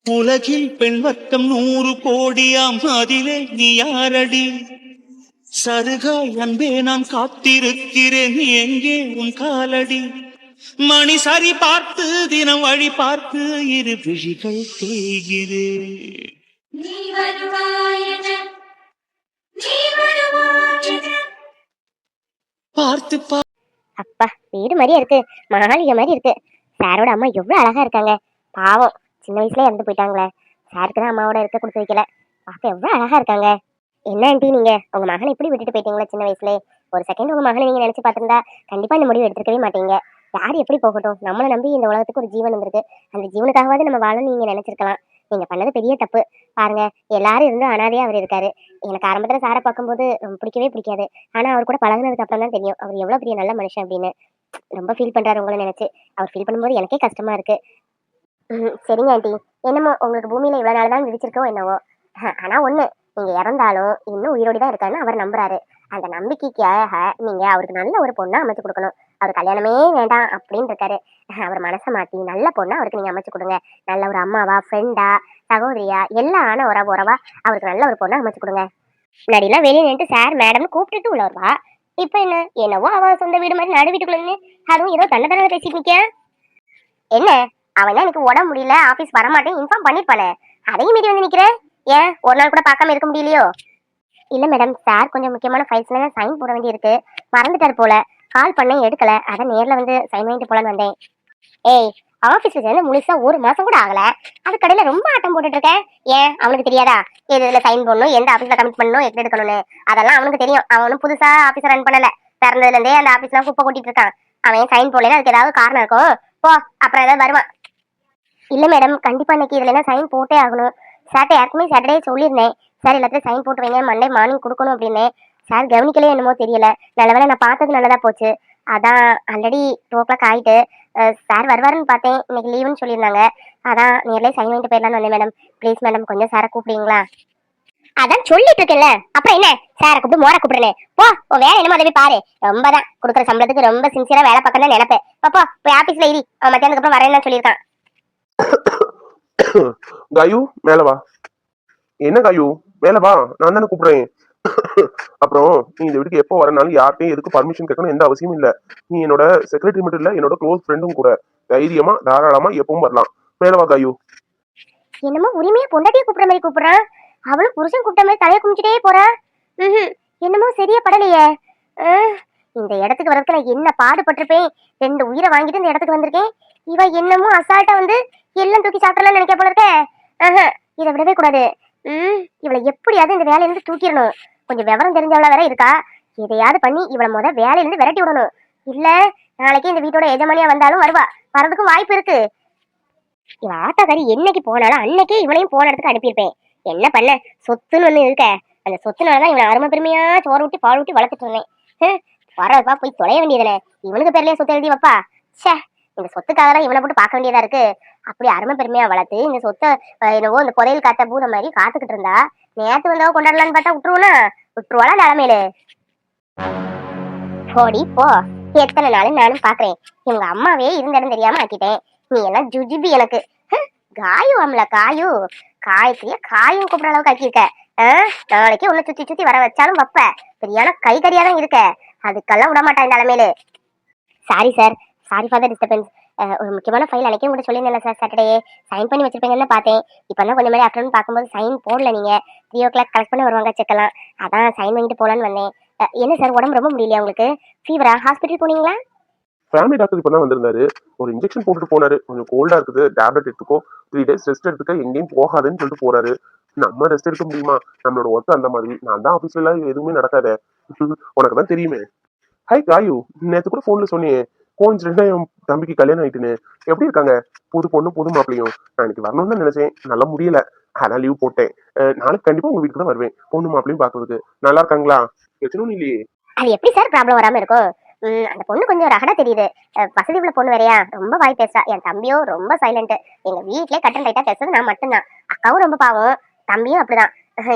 உலகில் பெண் வர்க்கம் 100 கோடியாம், அதிலே நீ யாரடி? சருகாய் அன்பே நான் காத்திருக்கிறேன், எங்கே உன் காலடி? மணி சரி பார்த்து தினம் வழி பார்த்து இரு விழிகள் தேய்கிறேன். பார்த்து அப்பா, வீடு மாதிரியே இருக்கு, மாளிகை மாதிரி இருக்கு. சாரோட அம்மா எவ்வளவு அழகா இருக்காங்க. பாவம், சின்ன வயசுல இறந்து போயிட்டாங்களே. சாருக்கு தான் அம்மாவோட இருக்க கொடுத்து வைக்கல. பார்க்க எவ்வளவு அழகா இருக்காங்க. என்ன ஆண்டி, நீங்க உங்க மகனை இப்படி விட்டுட்டு போயிட்டீங்களா சின்ன வயசுல? ஒரு செகண்ட் உங்க மகனை நீங்க நினைச்சு பார்த்திருந்தா கண்டிப்பா இந்த முடிவு எடுத்துக்கவே மாட்டீங்க. யார் எப்படி போகட்டும், நம்மளை நம்பி இந்த உலகத்துக்கு ஒரு ஜீவன் வந்திருக்கு. அந்த ஜீவனுக்காகவாது நம்ம வாழணும்னு நீங்க நினைச்சிருக்கலாம். நீங்க பண்ணது பெரிய தப்பு. பாருங்க, எல்லாரும் இருந்து அனாதையா அவர் இருக்காரு. எனக்கு ஆரம்பத்துல சாரை பார்க்கும்போது பிடிக்கவே பிடிக்காது. ஆனா அவர் கூட பழகுனதுக்கு அப்புறம் தான் தெரியும் அவர் எவ்வளவு பெரிய நல்ல மனுஷன் அப்படின்னு. ரொம்ப ஃபீல் பண்றாரு உங்களை நினைச்சு. அவர் ஃபீல் பண்ணும்போது எனக்கே கஷ்டமா இருக்கு. சரிங்க ஆண்டி, என்னமோ உங்களுக்கு பூமியில இவ்வளவு நாள் தான் விதிச்சிருக்கோ என்னவோ. ஆனா ஒண்ணு, நீங்க இறந்தாலும் இன்னும் உயிரோடு தான் இருக்காருன்னு அவர் நம்புறாரு. அந்த நம்பிக்கைக்காக நீங்க அவருக்கு நல்ல ஒரு பொண்ணா அமைச்சு கொடுக்கணும். அவர் கல்யாணமே வேண்டாம் அப்படின்னு இருக்காரு. அவர் மனசை மாத்தி நல்ல பொண்ணா அவருக்கு நீங்க அமைச்சு கொடுங்க. நல்ல ஒரு அம்மாவா, ஃப்ரெண்டா, சகோதரியா, எல்லாம் ஆன உறவா அவருக்கு நல்ல ஒரு பொண்ணா அமைச்சு கொடுங்க. முன்னாடிலாம் வெளியே நின்று சார் மேடம்னு கூப்பிட்டுட்டு உள்ள வருவா. இப்ப என்ன, என்னவோ அவ சொந்த வீடு மாதிரி நடு வீட்டுக்குள்ள அதுவும் ஏதோ தன்னை பேசிட்டு நிக்க. என்ன, அவன் தான் எனக்கு உடம்பு முடியல, ஆபீஸ் வரமாட்டேன் இன்ஃபார்ம் பண்ணிருப்பானே, அதையும் மீறி வந்து நிக்கிற. ஏன் ஒரு நாள் கூட பார்க்காம இருக்க முடியலையோ? இல்ல மேடம், சார் கொஞ்சம் முக்கியமான ஃபைல்ஸ்ல சைன் போட வேண்டி இருக்கு, மறந்துட்டாரு போல. கால் பண்ண எடுக்கல, அதான் நேர்ல வந்து சைன் வாங்கிட்டு போலான்னு வந்தேன். ஏய், ஆபீஸ்ல சேர்ந்து முழுசா 1 மாசம் கூட ஆகல, அது கடையில ரொம்ப ஆட்டம் போட்டுட்டு இருக்கேன். ஏன் அவனுக்கு தெரியாதா எதுல சைன் போடணும், எந்த ஆபீஸ்ல கமிட் பண்ணணும், எப்படி எடுக்கணும்னு? அதெல்லாம் அவனுக்கு தெரியும். அவனும் புதுசா ஆபீஸ் ரன் பண்ணல, பிறந்ததுல இருந்தே அந்த ஆபீஸ்லாம் குப்பை கொட்டிட்டு இருக்கான். அவன் சைன் போடலன்னா அதுக்கு ஏதாவது காரணம் இருக்கும். போ, அப்புறம் ஏதாவது வருவான். இல்ல மேடம், கண்டிப்பா இன்னைக்கு இதுல சைன் போட்டே ஆகணும். சார்ட்ட யாருக்குமே சாட்டர்டே சொல்லியிருந்தேன், சார் எல்லாத்தையும் சைன் போட்டு வைங்க, மண்டே மார்னிங் கொடுக்கணும் அப்படின்னு. சார் கவனிக்கலையே என்னமோ தெரியல. நல்ல வேளை நான் பார்த்தது நல்லதா போச்சு. அதான் ஆல்ரெடி 2 o'clock ஆயிட்டு. சார் வருவாருன்னு பார்த்தேன், இன்னைக்கு லீவுன்னு சொல்லியிருந்தாங்க. அதான் நேர்லயே சைன் வாங்கிட்டு போயிடலான்னு வந்தேன் மேடம். ப்ளீஸ் மேடம், கொஞ்சம் சாரை கூப்பிடுங்களா? அதான் சொல்லிட்டு இருக்கேன்ல, அப்புறம் என்ன? சாரை கூப்பிட்டு மோர கூப்பிடுறேன். போ, உன் வேலை என்னமோ அதை பாரு. ரொம்ப தான் கொடுக்குற சம்பளத்துக்கு ரொம்ப சின்சியரா வேலை பார்க்க தான் நினைப்பேன். போ போய் ஆபீஸ்ல இரி, அவன் மத்தியானத்துக்கு அப்புறம் வரேன்னு சொல்லியிருக்கான். காயு, மேல வா. என்ன காயு, மேல வா, நான் தானே கூப்பிடுறேன். அப்புறம் நீ இந்த வீட்டுக்கு எப்போ வரனாலும் யார்கிட்டையும் எதுக்கு பர்மிஷன் கேட்கணும் எந்த அவசியமும் இல்ல. நீ என்னோட செக்ரட்டரி மட்டும் இல்ல, என்னோட க்ளோஸ் ஃப்ரெண்டும் கூட. தைரியமா தாராளமா எப்பவும் வரலாம். மேல வா காயு. என்னமோ உரிமையா பொண்டாட்டியை கூப்பிடுற மாதிரி கூப்பிடுறான். அவளும் புருஷன் கூப்பிட்ட மாதிரி தலையை குமிச்சிட்டே போறா. என்னமோ சரியா படலையே. இந்த இடத்துக்கு வரதுக்கு நான் என்ன பாடுபட்டிருப்பேன். 2 உயிரை வாங்கிட்டு இந்த இடத்துக்கு வந்திருக்கேன். இவ என்னமோ அசால்ட்டா வந்து எல்லாம் தூக்கி சாப்பிடலாம் நினைக்க போல இருக்க. இதை விடவே கூடாது. இவளை எப்படியாவது இந்த வேலையில இருந்து தூக்கிடணும். கொஞ்சம் விவரம் தெரிஞ்சவளா வேற இருக்கா. எதையாவது பண்ணி இவளை வேலையில இருந்து விரட்டி விடணும். இல்ல நாளைக்கு இந்த வீட்டோட எஜமானியா வந்தாலும் வருவா, வரதுக்கும் வாய்ப்பு இருக்கு. இவ ஆட்டாக்காரி என்னைக்கு போனாலும் அன்னைக்கே இவனையும் போன இடத்துக்கு அனுப்பியிருப்பேன். என்ன பண்ண, சொத்துன்னு ஒண்ணு இருக்க. அந்த சொத்துனாலதான் இவனை அருமை பெருமையா சோறு ஊட்டி பால் ஊட்டி வளர்த்துட்டு இருந்தேன். வரப்பா போய் தொலைய வேண்டியதுனே. இவனுக்கு பேர்லயே சொத்து எழுதி வைப்பா. சே, இந்த சொத்துக்காக தான் இவனை போட்டு பார்க்க வேண்டியதா இருக்கு. அப்படி அருமை பெருமையா வளர்த்து இந்த சொத்தை என்னவோ இந்த புதையல் காத்த பூத மாதிரி காத்துக்கிட்டு இருந்தா நேத்து வந்தவ கொண்டாடலான்னு பார்த்தா விட்டுருவாளா நிலமையில? போடி போ. எத்தனை நாள் நானும் பாக்குறேன். இவங்க அம்மாவே இருந்தேன்னு தெரியாம ஆக்கிட்டேன். நீ எல்லாம் ஜுஜிபி எனக்கு. காயு அம்ல காயு, காயத்திரிய காயும் கூப்பிடுற அளவுக்கு ஆக்கியிருக்க. நாளைக்கு உன்னை சுத்தி சுத்தி வர வச்சாலும் வப்ப. சரியான கை கறியாதான் இருக்க. அதுக்கெல்லாம் விட மாட்டேன் இந்த நிலமையில. Sorry sir, sorry for the disturbance. ஒரு முக்கியமான ஃபைல் அன்னைக்கே கூட சொல்லியிருந்தேன் சார். சாட்டர்டே சைன் பண்ணி வச்சிருப்பீங்கன்னு பார்த்தேன். இப்போ தான் கொஞ்சம் மாதிரி ஆஃப்டர்நூன் பார்க்கும்போது சைன் போடல. நீங்க 3 o'clock கலெக்ட் பண்ணி வருவாங்க செக்கலாம். அதான் சைன் வாங்கிட்டு போலான்னு வந்தேன். என்ன சார், உடம்பு ரொம்ப முடியலையா உங்களுக்கு? ஃபீவரா? ஹாஸ்பிட்டல் போனீங்களா? ஃபேமிலி டாக்டர் இப்போ தான் வந்திருந்தாரு. ஒரு இன்ஜெக்ஷன் போட்டுட்டு போனாரு. கொஞ்சம் கோல்டா இருக்குது, டேப்லெட் எடுத்துக்கோ, 3 days ரெஸ்ட் எடுத்துக்க, எங்கேயும் போகாதுன்னு சொல்லிட்டு போறாரு. நம்ம ரெஸ்ட் எடுக்க முடியுமா? நம்மளோட ஒர்க் அந்த மாதிரி. நான் தான் ஆஃபீஸ்ல எல்லாம் எதுவுமே நடக்காத. உனக்கு தான் தெரியுமே. ஹை காயு, நேற்று கூட ஃபோன்ல சொன்னியே கோயின்சிடென்ட்டா என் தம்பிக்கு கல்யாணம் ஆயிட்டுன்னு. எப்படி இருக்காங்க? புது பொண்ணு புது மாப்பிளையும். நான் இன்னைக்கு வரணும்னு தான் நினைச்சேன், நல்லா முடியல, அதான் லீவ் போட்டேன். நாளைக்கு கண்டிப்பா உங்க வீட்டுக்கு தான் வருவேன், பொண்ணு மாப்பிளையும் பாக்குறதுக்கு. நல்லா இருக்காங்களா? பிரச்சனை இல்லையே? அது எப்படி சார் ப்ராப்ளம் வராம இருக்கும்? அந்த பொண்ணு கொஞ்சம் ரகடா தெரியுது. வசதி உள்ள பொண்ணு வேறையா, ரொம்ப வாய் பேசுறா. என் தம்பியோ ரொம்ப சைலண்ட். எங்க வீட்லயே கட்டன் டைட்டா பேசுறது நான் மட்டும்தான். அக்காவும் ரொம்ப பாவம், தம்பியும் அப்படிதான்.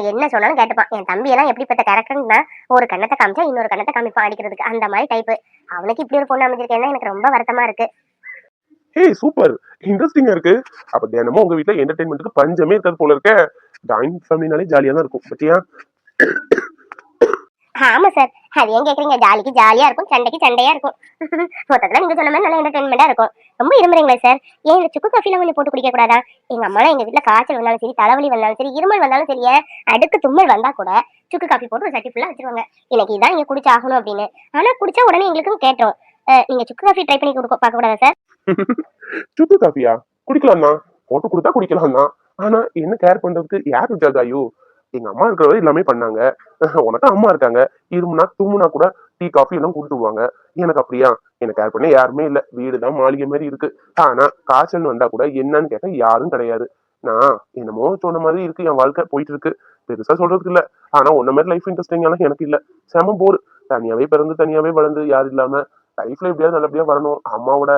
என்ன சொன்னாலும் கேட்டுப்பான். என் தம்பி எல்லாம் எப்படிப்பட்ட கேரக்டர்னா, ஒரு கண்ணத்தை காமிச்சா இன்னொரு கண்ணத்தை காமிப்பான் அடிக்கிறதுக்கு, அந்த மாதிரி டைப்பு. அவனுக்கு இப்படி ஒரு பொண்ணு அமைஞ்சிருக்கேன்னா எனக்கு ரொம்ப வருத்தமா இருக்கு. ஏய் சூப்பர், இன்ட்ரெஸ்டிங்கா இருக்கு. அப்ப தினமும் உங்க வீட்ல என்டர்டைன்மெண்ட்டுக்கு பஞ்சமே இருக்காது போல இருக்க. ஜாயிண்ட் ஃபேமிலினாலே ஜாலியா தான் இருக்கும் பத்தியா. ஆமா சார், அது ஏன் கேக்குறீங்க? ஜாலிக்கு ஜாலியா இருக்கும், சண்டைக்கு சண்டையா இருக்கும். மொத்தத்துல நீங்க சொன்ன மாதிரி நல்ல என்டர்டைன்மெண்டா இருக்கும். ரொம்ப இருமுறீங்களே சார். ஏன் இந்த சுக்கு காஃபிலாம் கொஞ்சம் போட்டு குடிக்க கூடாதா? எங்க அம்மா எங்க வீட்டுல காய்ச்சல் வந்தாலும் சரி, தலைவலி வந்தாலும் சரி, இருமல் வந்தாலும் சரி, அடுக்கு தும்மல் வந்தா கூட சுக்கு காஃபி போட்டு ஒரு சட்டி ஃபுல்லா வச்சிருவாங்க. எனக்கு இதான் நீங்க குடிச்சாகணும் அப்படின்னு. ஆனா குடிச்சா உடனே எங்களுக்கும் கேட்டோம். நீங்க சுக்கு காஃபி ட்ரை பண்ணி கொடுக்க பார்க்க கூடாதா சார்? சுக்கு காஃபியா? குடிக்கலாம் தான், போட்டு கொடுத்தா குடிக்கலாம் தான். ஆனா என்ன கேர் பண்றதுக்கு யார் இருக்கா காயு? எங்க அம்மா இருக்கிறவரை எல்லாமே பண்ணாங்க. உனக்கு அம்மா இருக்காங்க. இருமுனா தும்முனா கூட டீ காஃபி எல்லாம் கொடுத்துருவாங்க. எனக்கு அப்படியா? எனக்கு கேர் பண்ண யாருமே இல்ல. வீடுதான் மாளிகை மாதிரி இருக்கு. ஆனா காய்ச்சல் வந்தா கூட என்னன்னு கேட்க யாரும் கிடையாது. நான் என்னமோ சொன்ன மாதிரி இருக்கு, என் வாழ்க்கை போயிட்டு இருக்கு. பெருசா சொல்றதுக்கு இல்ல. ஆனா உன்ன மாதிரி லைஃப் இன்ட்ரெஸ்டிங் எல்லாம் எனக்கு இல்ல. செம போர். தனியாவே பிறந்து தனியாவே வளர்ந்து யாரும் இல்லாம லைஃப்ல எப்படியாவது நல்லபடியா வரணும், அம்மாவோட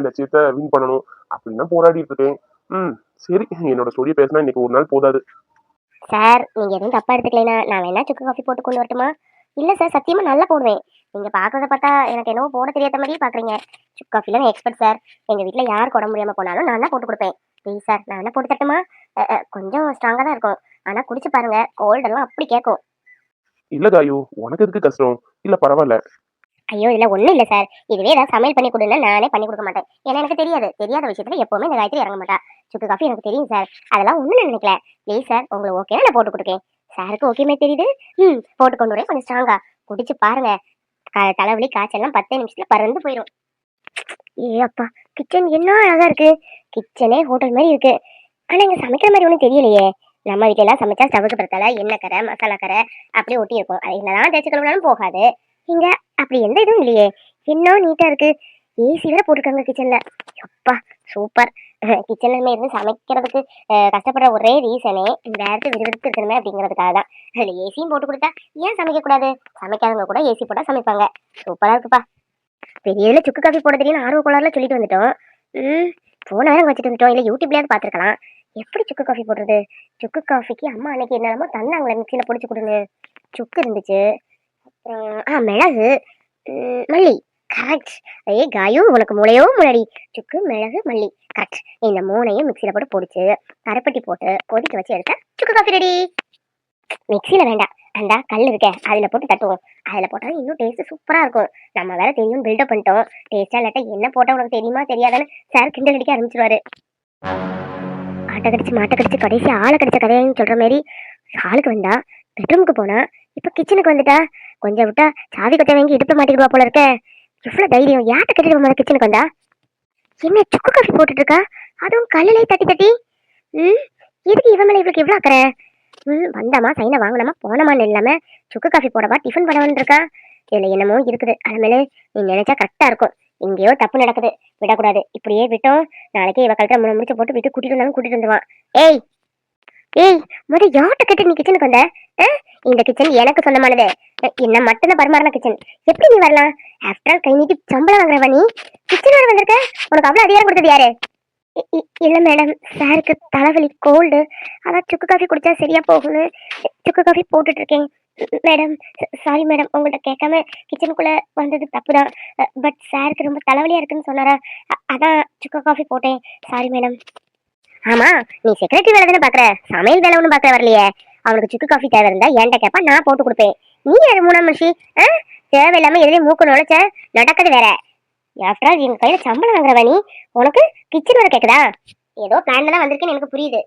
லட்சியத்தை வின் பண்ணணும் அப்படின்னு தான் போராடிட்டு இருக்கேன். சரி, என்னோட ஸ்டோரியை பேசினா இன்னைக்கு ஒரு நாள் போதாது. சார், நீங்க எதுவும் தப்பா எடுத்துக்கலைனா நான் வேணா சுக்கு காஃபி போட்டு கொண்டு வரட்டுமா? இல்ல சார், சத்தியமா நல்லா போடுவேன். நீங்க பாக்குறத பார்த்தா எனக்கு என்னவோ போட தெரியாத மாதிரியே பாக்குறீங்க. சுக்கு காஃபில நான் எக்ஸ்பர்ட் சார். எங்க வீட்ல யாருக்கு உடம்பு முடியாம போனாலும் நான் தான் போட்டு கொடுப்பேன். ப்ளீஸ் சார், நான் வேணா போட்டு தட்டுமா? கொஞ்சம் ஸ்ட்ராங்கா தான் இருக்கும். ஆனா குடிச்சு பாருங்க, கோல்டு எல்லாம் அப்படி கேட்கும். இல்ல காயு, உனக்கு எதுக்கு கஷ்டம்? இல்ல பரவாயில்ல. ஐயோ, இதுல ஒண்ணும் இல்ல சார். இதுவே ஏதாவது சமையல் பண்ணி கொடுன்னா நானே பண்ணி கொடுக்க மாட்டேன். ஏன்னா எனக்கு தெரியாது. தெரியாத விஷயத்துல எப்பவுமே இந்த காயத்ரி இறங்க மாட்டா. சுக்கு காஃபி எனக்கு தெரியும் சார். அதெல்லாம் ஒண்ணும் நினைக்கல. ப்ளீஸ் சார், உங்களுக்கு ஓகே நான் போட்டு கொடுக்கேன். சாருக்கு ஓகேமே தெரியுது. போட்டு கொண்டு வரேன், கொஞ்சம் ஸ்ட்ராங்கா குடிச்சு பாருங்க. தலைவலி காய்ச்சல்லாம் 10 நிமிஷத்துல பறந்து போயிடும். ஏ அப்பா, கிச்சன் என்ன அழகா இருக்கு. கிச்சனே ஹோட்டல் மாதிரி இருக்கு. ஆனா இங்க சமைக்கிற மாதிரி ஒண்ணும் தெரியலையே. நம்ம வீட்டுல எல்லாம் சமைச்சா சவுக்கு பரத்தால எண்ணெய் கரை மசாலா கரை அப்படி ஒட்டி இருக்கும். அது என்னதான் தேய்ச்சி கழுவினாலும் போகாது. இங்க அப்படி எந்த இதுவும் இல்லையே. என்ன நீட்டா இருக்கு. ஏசி வேற போட்டிருக்காங்க கிச்சன்ல. அப்பா சூப்பர். கிச்சன்ல இருந்து சமைக்கிறதுக்கு கஷ்டப்படுற ஒரே ரீசனே இந்த இடத்து விறுவிறுத்து இருக்கணுமே அப்படிங்கிறதுக்காக தான். அதுல ஏசியும் போட்டு கொடுத்தா ஏன் சமைக்க கூடாது? சமைக்காதவங்க கூட ஏசி போட்டா சமைப்பாங்க. சூப்பரா இருக்குப்பா. பெரிய சுக்கு காஃபி போட தெரியும் ஆர்வ கோளாறுல சொல்லிட்டு வந்துட்டோம். போன வேற வச்சுட்டு வந்துட்டோம். இல்ல யூடியூப்லயாவது பாத்துருக்கலாம். எப்படி சுக்கு காஃபி போடுறது? சுக்கு காஃபிக்கு அம்மா அன்னைக்கு என்னமோ தந்தாங்களே மிக்சியில பொடிச்சு கொடுங்க. சுக்கு இருந்துச்சு, மிளகு, மல்லி. கரெக்ட். ஏ காயு, உனக்கு மூளையோ முன்னாடி. சுக்கு மிளகு மல்லி கரெக்ட். இந்த மூணையும் மிக்சியில போட்டு பொடிச்சு கருப்பட்டி போட்டு கொதிக்க வச்சு எடுத்தா சுக்கு காஃபி ரெடி. மிக்சியில வேண்டாம், அந்த கல் இருக்க அதுல போட்டு தட்டுவோம். அதுல போட்டாலும் இன்னும் டேஸ்ட் சூப்பரா இருக்கும். நம்ம வேற தெரியும் பில்டப் பண்ணிட்டோம். டேஸ்டா இல்லாட்டா என்ன போட்டா உனக்கு தெரியுமா தெரியாதான்னு சார் கிண்டல் அடிக்க ஆரம்பிச்சிருவாரு. ஆட்டை கடிச்சு மாட்டை கடிச்சு கடைசி ஆளை கடிச்ச கதையான்னு சொல்ற மாதிரி ஆளுக்கு வந்தா பெட்ரூமுக்கு போனா இப்ப கிச்சனுக்கு வந்துட்டா. கொஞ்சம் விட்டா சாவி கொத்த வாங்கி இடுப்பு மாட்டிடுவா போல இருக்க. எவ்வளவு தைரியம்! யார்கிட்ட கட்டிட்டு கிச்சனுக்கு வந்தா? என்ன சுக்கு காஃபி போட்டுட்டு இருக்கா? அதுவும் கல்லுலயே தட்டி தட்டி. எதுக்கு இவன் மேல இவளுக்கு எவ்வளவு அக்கறை? வந்தாமா சைனை வாங்கினமா போனமான்னு இல்லாம சுக்கு காஃபி போடவா டிஃபன் பண்ணவன் இருக்கா? இதுல என்னமோ இருக்குது. அதுமேல நீ நினைச்சா கரெக்டா இருக்கும். எங்கேயோ தப்பு நடக்குது, விடக்கூடாது. இப்படியே விட்டோம் நாளைக்கே இவ கழுத்துல முடிச்சு போட்டு விட்டு கூட்டிட்டு வந்தாலும் கூட்டிட்டு வந்துருவான். ஏய் ஏய், யார்கிட்ட கேட்டு நீ கிச்சனுக்கு வந்த? இந்த கிச்சன் எனக்கு சொந்தமானது. என்ன மட்டும் தான் பரிமாறின கிச்சன். எப்படி நீ வரலாம்? ஆஃப்டர் ஆல் கை நீட்டி சம்பளம் வாங்குறவா நீ? கிச்சனோட வந்திருக்க. உனக்கு அவ்வளவு அதிகாரம் கொடுத்தது யாரு? இல்ல மேடம், சாருக்கு தலைவலி கோல்டு, அதான் சுக்கு காஃபி குடிச்சா சரியா போகும்னு சுக்கு காஃபி போட்டுட்டு இருக்கேன் மேடம். சாரி மேடம், உங்கள்கிட்ட கேட்காம கிச்சனுக்குள்ள வந்தது தப்புதான். பட் சாருக்கு ரொம்ப தலைவலியா இருக்குன்னு சொன்னாரா, அதான் சுக்கு காஃபி போட்டேன். Sorry madam. ஆமா, நீ செக்ரட்டரி வேலை தானே பாக்குற, சமையல் வேலை ஒன்றும் பாக்குற வரலையே. அவனுக்கு சுக்கு காஃபி தேவை இருந்தா என்கிட்ட கேப்பா, நான் போட்டு கொடுப்பேன். நீ யாரு மூணாம் மனுஷி? தேவையில்லாம எதுலயும் மூக்கு நுழைச்ச நடக்குது வேற. ஆஃப்டர் ஆல் எங்க கையில சம்பளம் வாங்குறவ நீ, உனக்கு கிச்சன் வர கேக்குதா? ஏதோ பிளான்ல தான் வந்திருக்கேன்னு எனக்கு புரியுது.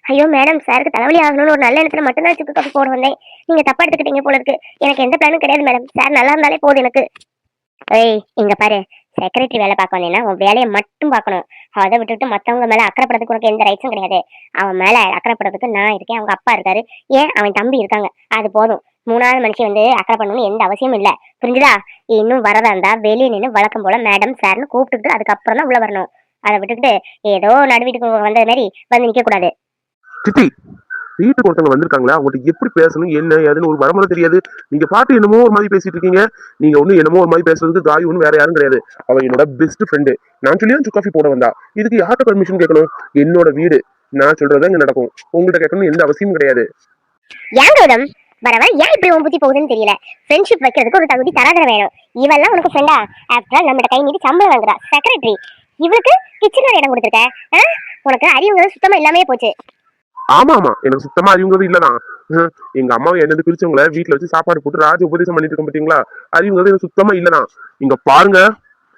ஐயோ மேடம், சாருக்கு தலைவலி ஆகணும்னு ஒரு நல்ல இடத்துல மட்டும்தான் சுக்கு காஃபி போட வந்தேன். நீங்க தப்பா எடுத்துக்கிட்டீங்க போல இருக்கு. எனக்கு எந்த பிளானும் கிடையாது மேடம். சார் நல்லா இருந்தாலே போதும் எனக்கு. ஏய் இங்க பாரு, செக்ரட்டரி வேலை பார்க்க வந்தீங்கன்னா உன் வேலையை மட்டும் பார்க்கணும். அதை விட்டுவிட்டு மற்றவங்க மேல அக்கறைப்படுறதுக்கு உனக்கு எந்த ரைட்ஸும் கிடையாது. அவன் மேல அக்கறைப்படுறதுக்கு நான் இருக்கேன், அவங்க அப்பா இருக்காரு, ஏன் அவன் தம்பி இருக்காங்க. அது போதும். மூணாவது மனுஷன் வந்து அக்கறை பண்ணணும்னு எந்த அவசியமும் இல்லை. புரிஞ்சுதா? இன்னும் வரதா இருந்தா வெளியே நின்று வழக்கம் போல மேடம் சார்னு கூப்பிட்டுக்கிட்டு அதுக்கப்புறம் தான் உள்ள வரணும். அதை விட்டுக்கிட்டு ஏதோ நடு வீட்டுக்கு வந்தது மாதிரி வந்து நிக்க கூடாது. வீட்டுக்கு ஒருத்தவங்க வந்திருக்காங்களா, அவங்கள்ட்ட எப்படி பேசணும் என்ன ஏதுன்னு ஒரு வரமுறை தெரியாது. நீங்க பாட்டு என்னமோ ஒரு மாதிரி பேசிட்டு இருக்கீங்க. நீங்க ஒண்ணு என்னமோ ஒரு மாதிரி பேசுறதுக்கு காய் ஒன்றும் வேற யாரும் கிடையாது. அவன் என்னோட பெஸ்ட் ஃப்ரெண்டு. நான் சொல்லியா சுக்கு காஃபி போட வந்தா? இதுக்கு யார்கிட்ட பர்மிஷன் கேட்கணும்? என்னோட வீடு, நான் சொல்றதா இங்க நடக்கும். உங்கள்கிட்ட கேட்கணும் எந்த அவசியமும் கிடையாது. ஏன் கௌதம் வர வர ஏன் இப்படி உன் புத்தி போகுதுன்னு தெரியல. ஃப்ரெண்ட்ஷிப் வைக்கிறதுக்கு ஒரு தகுதி தராதர வேணும். இவெல்லாம் உனக்கு ஃப்ரெண்டா? ஆஃப்டர் ஆல் நம்மகிட்ட கை நீட்டி சம்பளம் வாங்குறா செக்ரட்டரி. இவளுக்கு கிச்சன் இடம் கொடுத்துருக்க. உனக்கு அறிவுங்கிறது சுத்தமா இல்லாமே போச்சு. ஆமா ஆமா, எனக்கு சுத்தமா அறிவுங்கிறது இல்லதான். எங்க அம்மாவை என்னது பிரிச்சவங்கள வீட்டுல வச்சு சாப்பாடு போட்டு ராஜ உபதேசம் பண்ணிட்டு இருக்கோம் பாத்தீங்களா, அறிவுங்கிறது எனக்கு சுத்தமா இல்லதான். இங்க பாருங்க,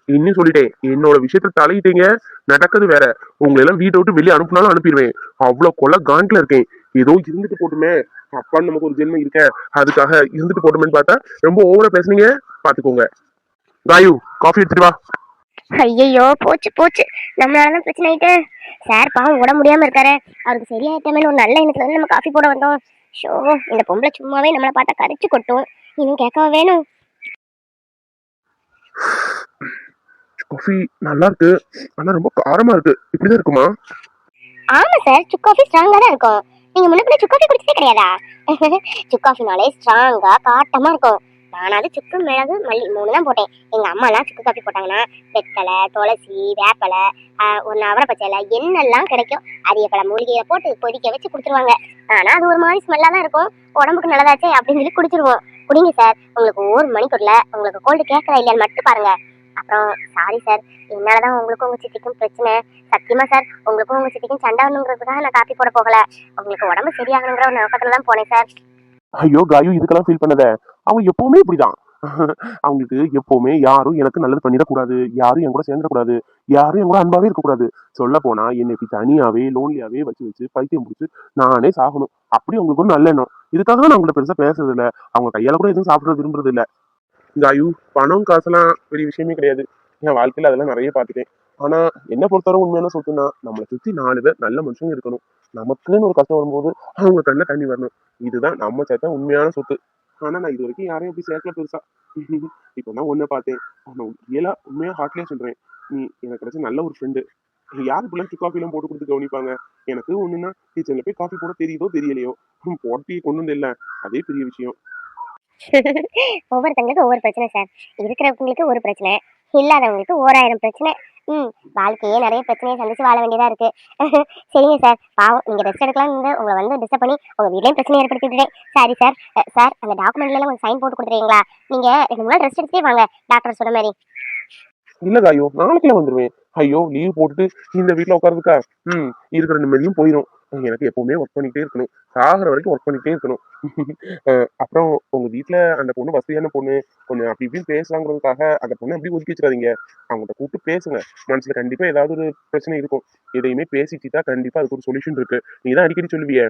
இன்னும் சொல்லிட்டேன், என்னோட விஷயத்த தலையிட்டீங்க, நடக்குது வேற. உங்களை எல்லாம் வீட்டை விட்டு வெளியே அனுப்புனாலும் அனுப்பிடுவேன். அவ்வளவு கொள்ள காண்ட்ல இருக்கேன். ஏதோ இருந்துட்டு போட்டுமே, அப்பான்னு நமக்கு ஒரு ஜென்மம் இருக்க, அதுக்காக இருந்துட்டு போட்டுமேன்னு பார்த்தா ரொம்ப ஓவரா பேசுனீங்க, பாத்துக்கோங்க. காயு, காஃபி எடுத்துட்டு வா. ஐயோ, போச்சு போச்சு, நம்மளாலதான் பிரச்சனை ஆயிட்டு. சார் பாவம் உட முடியாம இருக்காரு, அவருக்கு சரியாயிட்டமேனு ஒரு நல்ல எண்ணத்துல வந்து நம்ம காஃபி போட வந்தோம். ஷோ, இந்த பொம்பளை சும்மாவே நம்மளை பார்த்தா கரிச்சு கொட்டும், இன்னும் கேட்கவா வேணும். காஃபி நல்லா இருக்கு, ஆனா ரொம்ப காரமா இருக்கு. இப்படிதான் இருக்குமா? ஆமா சார், சுக் காஃபி ஸ்ட்ராங்கா தான் இருக்கும். நீங்க முன்ன சுக் காஃபி குடிச்சதே கிடையாதா? சுக் காஃபினாலே ஸ்ட்ராங்கா காட்டமா இருக்கும். நானாவது சுக்கு மிளகு மல்லி 3 தான் போட்டேன். எங்க அம்மா எல்லாம் சுக்கு காஃபி போட்டாங்கன்னா வெத்தலை, துளசி, வேப்பலை, ஒன்னு அவரை பச்சைல என்னெல்லாம் கிடைக்கும் அரியப்பழம் மூலிகையை போட்டு கொதிக்க வச்சு குடுத்துருவாங்க. ஆனா அது ஒரு மாதிரி ஸ்மெல்லா தான் இருக்கும். உடம்புக்கு நல்லதாச்சே அப்படின்னு சொல்லி குடிச்சிருவோம். குடிங்க சார், உங்களுக்கு 1 மணிக்குள்ள உங்களுக்கு கோல்டு கேட்கறா இல்லையான்னு மட்டும் பாருங்க. அப்புறம் சாரி சார், என்னாலதான் உங்களுக்கும் உங்க சித்திக்கும் பிரச்சனை. சத்தியமா சார், உங்களுக்கும் உங்க சித்திக்கும் சண்டை வரணுங்கிறதுக்காக நான் காப்பி போட போகல. உங்களுக்கு உடம்பு சரியாகணுங்கிற ஒரு நோக்கத்துல தான் போனேன் சார். ஐயோ காயு, இதுக்கெல்லாம் ஃபீல் பண்ணத. அவங்க எப்பவுமே இப்படிதான். அவங்களுக்கு எப்பவுமே யாரும் எனக்கு நல்லது பண்ணிடக்கூடாது, யாரும் என் கூட சேர்ந்துடக்கூடாது, யாரும் என் கூட அன்பாவே இருக்கக்கூடாது. சொல்ல போனா என்னை இப்படி தனியாவே லோன்லியாவே வச்சு பைத்தியம் பிடிச்சு நானே சாகணும். அப்படி அவங்களுக்கு ஒரு நல்ல எண்ணம். இதுக்காக தான் நான் அவங்கள்ட்ட பெருசா பேசுறது இல்ல. அவங்க கையால கூட எதுவும் சாப்பிட விரும்புறது இல்ல. காயு, பணம் காசெல்லாம் பெரிய விஷயமே கிடையாது. என் வாழ்க்கையில அதெல்லாம் நிறைய பார்த்துட்டேன். ஆனா என்ன பொறுத்தவரை உண்மையான சொத்துன்னா, நம்மளை சுத்தி 4 பேர் நல்ல மனுஷங்க இருக்கணும். நமக்குன்னு ஒரு கஷ்டம் வரும்போது அவங்க கண்ணில் தண்ணி வரணும். இதுதான் நம்ம சேர்த்த உண்மையான சொத்து. ஆனா நான் இது வரைக்கும் யாரையும் அப்படி சேர்க்கல பெருசா. இப்பதான் ஒண்ணு பார்த்தேன். அவனை ரியலா உண்மையா ஹார்ட்லயே சொல்றேன், நீ எனக்கு கிடைச்ச நல்ல ஒரு ஃப்ரெண்டு. யாரு பிள்ளை காஃபி எல்லாம் போட்டு கொடுத்து கவனிப்பாங்க? எனக்கு ஒண்ணுன்னா கிச்சன்ல போய் காஃபி போட தெரியுதோ தெரியலையோ, போட்டி கொண்டு வந்து இல்ல, அதே பெரிய விஷயம். ஒவ்வொருத்தங்களுக்கு ஒவ்வொரு பிரச்சனை சார். இருக்கிறவங்களுக்கு ஒரு பிரச்சனை, இல்லாதவங்களுக்கு 1000 பிரச்சனை. வாழ்க்கையே நிறைய பிரச்சனையை சந்திச்சு வாழ வேண்டியதா இருக்கு. சரிங்க சார், பாவம் நீங்க ரெஸ்ட் எடுக்கலாம், உங்களை வந்து டிஸ்டர்ப் பண்ணி உங்க வீட்லயும் பிரச்சனை ஏற்படுத்தி விட்டுட்டேன். Sorry sir. சார், அந்த டாக்குமெண்ட்ல எல்லாம் கொஞ்சம் சைன் போட்டு கொடுத்துறீங்களா? நீங்க 2 நாள் ரெஸ்ட் எடுத்துட்டே வாங்க, டாக்டர் சொன்ன மாதிரி. இல்ல காயோ, நாளைக்குல வந்துருவேன். ஐயோ, லீவ் போட்டுட்டு இந்த வீட்டுல உட்கார்றதுக்கா? இருக்கிற நிம்மதியும் போயிடும். எனக்கு எப்பவுமே ஒர்க் பண்ணிட்டே இருக்கணும், சாகிற வரைக்கும் ஒர்க் பண்ணிட்டே இருக்கணும். அப்புறம் உங்க வீட்டுல அந்த பொண்ணு வசதியான பொண்ணு, கொஞ்சம் அப்படி இப்படின்னு பேசலாங்கிறதுக்காக அந்த பொண்ணு அப்படி ஒதுக்கி வச்சிடாதீங்க. அவங்கள்ட்ட கூப்பிட்டு பேசுங்க. மனசுல கண்டிப்பா ஏதாவது ஒரு பிரச்சனை இருக்கும். எதையுமே பேசிச்சுட்டா கண்டிப்பா அதுக்கு ஒரு சொல்யூஷன் இருக்கு. நீ தான் அடிக்கடி சொல்லுவிய.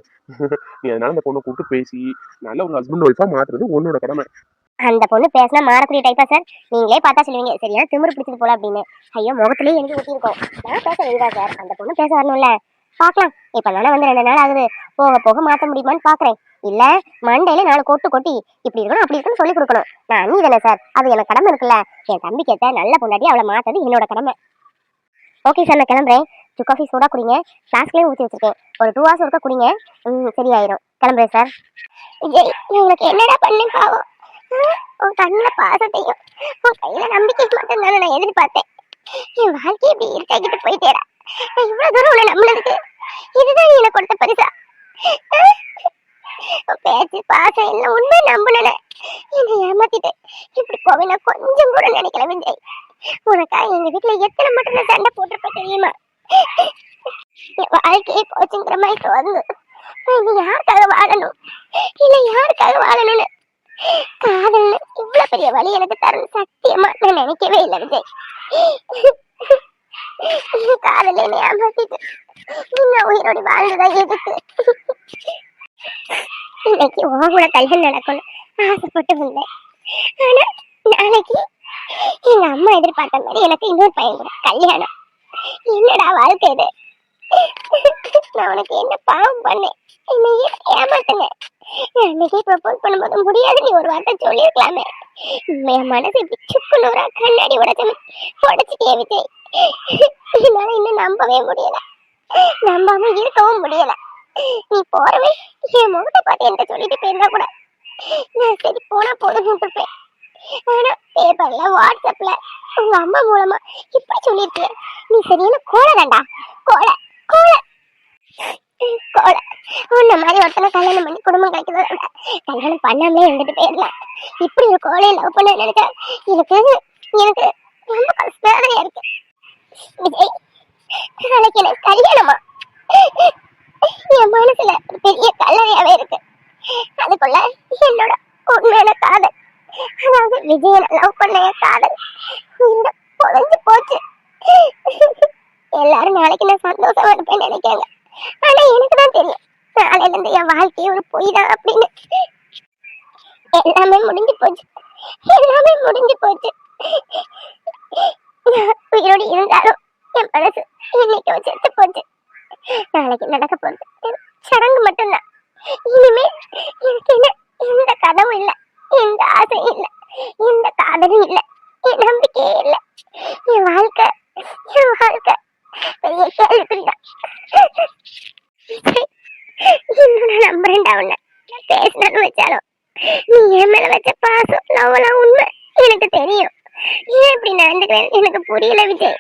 நீ அதனால அந்த பொண்ணை கூப்பிட்டு பேசி நல்ல ஒரு ஹஸ்பண்ட் ஒய்ஃபா மாத்துறது உன்னோட கடமை. அந்த பொண்ணு பேசினா மாறக்கூடிய டைப்பா சார்? நீங்களே பார்த்தா சொல்லுவீங்க சரியான திமிரு பிடிச்சது போல அப்படின்னு. ஐயோ, முகத்திலேயே எனக்கு ஊட்டி இருக்கும். நான் பேச வேண்டியதா சார், அந்த பொண்ணு பேச வரணும்ல. பாக்கலாம், இப்ப தானே வந்து 2 நாள் ஆகுது, போக போக மாத்த முடியுமான்னு பாக்குறேன். இல்ல மண்டையில 4 கொட்டு கொட்டி இப்படி இருக்கணும் அப்படி இருக்குன்னு சொல்லி கொடுக்கணும். நான் அண்ணி தானே சார், அது எனக்கு கடமை இருக்குல்ல. என் தம்பி கேட்ட நல்ல பொண்டாட்டி அவளை மாத்தது என்னோட கடமை. ஓகே சார், நான் கிளம்புறேன். சுக் காஃபி சூடா குடிங்க, ஃபிளாஸ்க்லயே ஊற்றி வச்சிருக்கேன். ஒரு 2 hours ஒருக்க குடிங்க, சரியாயிரும். கிளம்புறேன் சார். உங்களுக்கு என்னடா பண்ணி பாவம், உன் கண்ணுல பாசத்தையும் உன் கையில நம்பிக்கை மட்டும் தானே நான் எதிர்பார்த்தேன். என் வாழ்க்கையை இப்படி இருக்காக்கிட்டு போயிட்டேடா. நான் இவ்வளவு தூரம் உன்னை நம்பினதுக்கு இதுதான் நீ எனக்கு கொடுத்த பரிசா? பேச்சு பாசம் என்ன உண்மை நம்புனல என்னை ஏமாத்திட்டு இப்படி போவே நான் கொஞ்சம் கூட நினைக்கல விஜய். உனக்கா எங்க வீட்டுல எத்தனை மட்டும் நான் சண்டை போட்டிருப்பேன் தெரியுமா? என் வாழ்க்கையே போச்சுங்கிற மாதிரி தோணுது. நீ யாருக்காக வாழணும் இல்ல யாருக்காக வாழணும்னு காதல் இவ்வளவு பெரிய வழி எனக்கு தரணும் சத்தியமா நான் நினைக்கவே இல்லை விஜய். காதல் என்னை ஏமாத்திட்டு இன்னும் உயிரோடு வாழ்ந்துதான் எதுக்கு? இன்னைக்கு உன் கூட கல்யாணம் நடக்கணும் ஆசைப்பட்டு வந்தேன். ஆனா நாளைக்கு எங்க அம்மா எதிர்பார்த்த மாதிரி எனக்கு இன்னொரு பையன் கூட கல்யாணம். என்னடா வாழ்க்கை இது? நான் உனக்கு என்ன பாவம் பண்ணேன்? என்னையே ஏமாத்துங்க. அன்னைக்கே ப்ரப்போஸ் பண்ணும்போது முடியாது நீ ஒரு வார்த்தை சொல்லியிருக்கலாமே. என் மனசு இப்படி சுக்குநூறா கண்ணாடி உடைச்சிட்டே விஜய். என்னால இன்னும் நம்பவே முடியல, நம்பாம இருக்கவும் முடியல. நீ போறவே என் முகத்தை பார்த்து என்கிட்ட சொல்லிட்டு போயிருந்தா கூட நான் சரி போனா போதும் விட்டுருப்பேன். ஆனா பேப்பர்ல வாட்ஸ்அப்ல உங்க அம்மா மூலமா இப்படி சொல்லிருக்கிய. நீ சரியான கோலதாண்டா, கோல கோல கோல. உன்ன மாதிரி ஒருத்தனை கல்யாணம் பண்ணி குடும்பம் கிடைக்கிறத விட கல்யாணம் பண்ணாமலே இருந்துட்டு போயிடலாம். இப்படி ஒரு கோலையை லவ் பண்ண நினைச்சா எனக்கு எனக்கு ரொம்ப கஷ்டமா இருக்கு. விஜய், நாளைக்கு எனக்கு கல்யாணமா? என் மனசுல ஒரு பெரிய கல்லறையாவே இருக்கு. அதுக்குள்ள என்னோட உண்மையான காதல், அதாவது விஜய லவ் பண்ண என் காதல் உயிரோட புதைஞ்சு போச்சு. எல்லாரும் நாளைக்கு நான் சந்தோஷமா இருப்பேன்னு நினைக்கிறாங்க. ஆனா எனக்கு தான் தெரியும், நாளையில இருந்து என் வாழ்க்கையே ஒரு பொய் தான் அப்படின்னு. எல்லாமே முடிஞ்சு போச்சு, எல்லாமே முடிஞ்சு போச்சு. நான் உயிரோடு இருந்தாலும் என் மனசு இன்னைக்கு செத்து போச்சு. நாளைக்கு நடக்க போறது சடங்கு மட்டும்தான். இனிமே எனக்கு என்ன எந்த கனவும் இல்லை, எந்த ஆசையும் இல்லை, எந்த காதலும் இல்லை, என் நம்பிக்கையே இல்லை. என் வாழ்க்கை பெரிய கேள்விக்குறிதான். இன்னும் நம்புறேன்டா உன்னை. பேசினு வச்சாலும் நீ என் மேல வச்ச பாசம் லவ்லாம் உண்மை எனக்கு தெரியும். ஏன் இப்படி நடந்துக்கிறேன் எனக்கு புரியல விஜய்.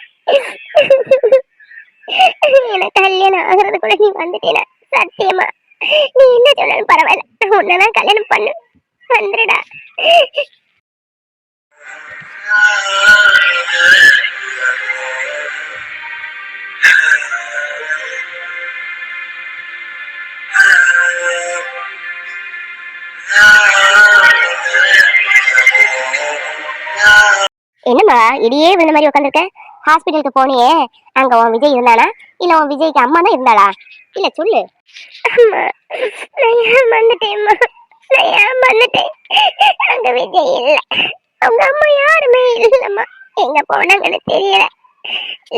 எனக்கு கல்யாணம் ஆகுறது கூட நீ வந்துட்டேனா? சத்தியமா நீ என்ன சொன்னாலும் பரவாயில்ல, நான் உன்னதான் கல்யாணம் பண்ணு. வந்துடுடா. என்னம்மா இடியே விழுந்த மாதிரி உட்காந்துருக்க? ஹாஸ்பிட்டலுக்கு போனியே, அங்க உன் விஜய் இருந்தானா இல்ல உன் விஜய்க்கு அம்மா தான் இருந்தாளா? இல்ல சொல்லு. அம்மா, நான் ஏமாந்துட்டேன்மா, நான் ஏமாந்துட்டேன். அங்க விஜய் இல்ல, அவங்க அம்மா யாருமே இல்லம்மா. எங்க போனாங்கன்னு தெரியல.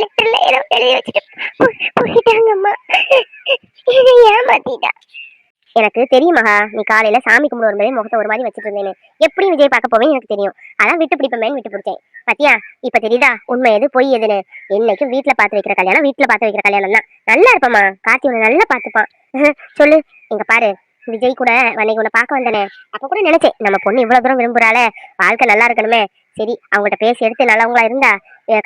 லெட்டர்ல ஏதோ எழுதி வச்சுட்டு போயிட்டாங்கம்மா. இதை ஏமாத்திட்டா. எனக்கு தெரியுமா, நீ காலையில சாமி கும்பிட வரும்போதே முகத்தை ஒரு மாதிரி வச்சுட்டு இருந்தேன்னு. எப்படி விஜய் பார்க்க போவேன்னு எனக்கு தெரியும். அதான் விட்டு பிடிப்பமேன்னு விட்டு பிடிச்சேன். பாத்தியா இப்ப தெரியுதா உண்மை எது பொய் எதுன்னு? என்னைக்கும் வீட்டுல பார்த்து வைக்கிற கல்யாணம் வீட்டுல பார்த்து வைக்கிற கல்யாணம் தான். நல்லா இருப்பமா, கார்த்தி உன்னை நல்லா பார்த்துப்பான். சொல்லு. இங்க பாரு, விஜய் கூட அன்னைக்கு உன்னை பார்க்க வந்தனே, அப்ப கூட நினைச்சேன் நம்ம பொண்ணு இவ்வளவு தூரம் விரும்புறாளே, வாழ்க்கை நல்லா இருக்கணுமே. சரி அவங்கள்ட்ட பேசி எடுத்து நல்லவங்களா இருந்தா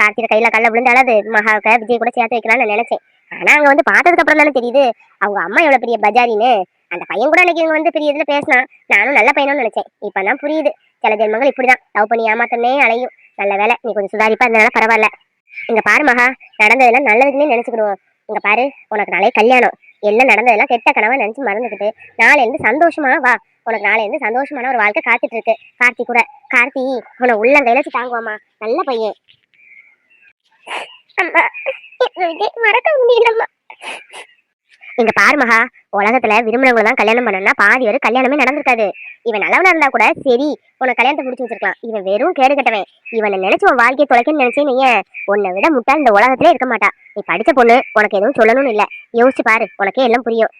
கார்த்தியோட கையில கல்ல விழுந்தாலும் மகாவுக்க விஜய் கூட சேர்த்து வைக்கலாம்னு நினைச்சேன். ஆனா அங்க வந்து பார்த்ததுக்கு அப்புறம் தானே தெரியுது அவங்க அம்மா எவ்வளவு பெரிய பஜாரின்னு. அந்த பையன் கூட அன்னைக்கு இவங்க வந்து பெரிய இதுல பேசினான். நானும் நல்ல பையனும் நினைச்சேன். இப்பதான் புரியுது, சில ஜென்மங்கள் இப்படிதான் லவ் பண்ணி ஏமாத்தனே அலையும். நல்ல வேலை நீ கொஞ்சம் சுதாரிப்பா இருந்தனால பரவாயில்ல. இங்க பாரு மகா, நடந்ததெல்லாம் நல்லதுக்குன்னே நினைச்சுக்கிடுவோம். இங்க பாரு, உனக்கு நாளே கல்யாணம். எல்லாம் நடந்ததெல்லாம் கெட்ட கனவா நினைச்சு மறந்துக்கிட்டு நாளை இருந்து சந்தோஷமா வா. உனக்கு நாளை இருந்து சந்தோஷமான ஒரு வாழ்க்கை காத்துட்டு இருக்கு. கார்த்தி கூட, கார்த்தி உன உள்ளம் கையிலச்சு தாங்குவாமா, நல்ல பையன். அம்மா, மறக்க முடியலம்மா. இங்க பாரு மகா, உலகத்துல விரும்பினவங்க தான் கல்யாணம் பண்ணா பாதி வரை கல்யாணமே நடந்திருக்காது. இவன் நல்லவனா இருந்தா கூட சரி உனக்கு கல்யாணத்தை முடிச்சு வச்சிருக்கலாம். இவன் வெறும் கேடு கட்டவன். இவனை நினைச்சு உன் வாழ்க்கையை தொலைக்கன்னு நினைச்சே நீ உன்னை விட முட்டாள் இந்த உலகத்திலே இருக்க மாட்டா. நீ படிச்ச பொண்ணு, உனக்கு எதுவும் சொல்லணும்னு இல்ல. யோசிச்சு பாரு, உனக்கே எல்லாம் புரியும்.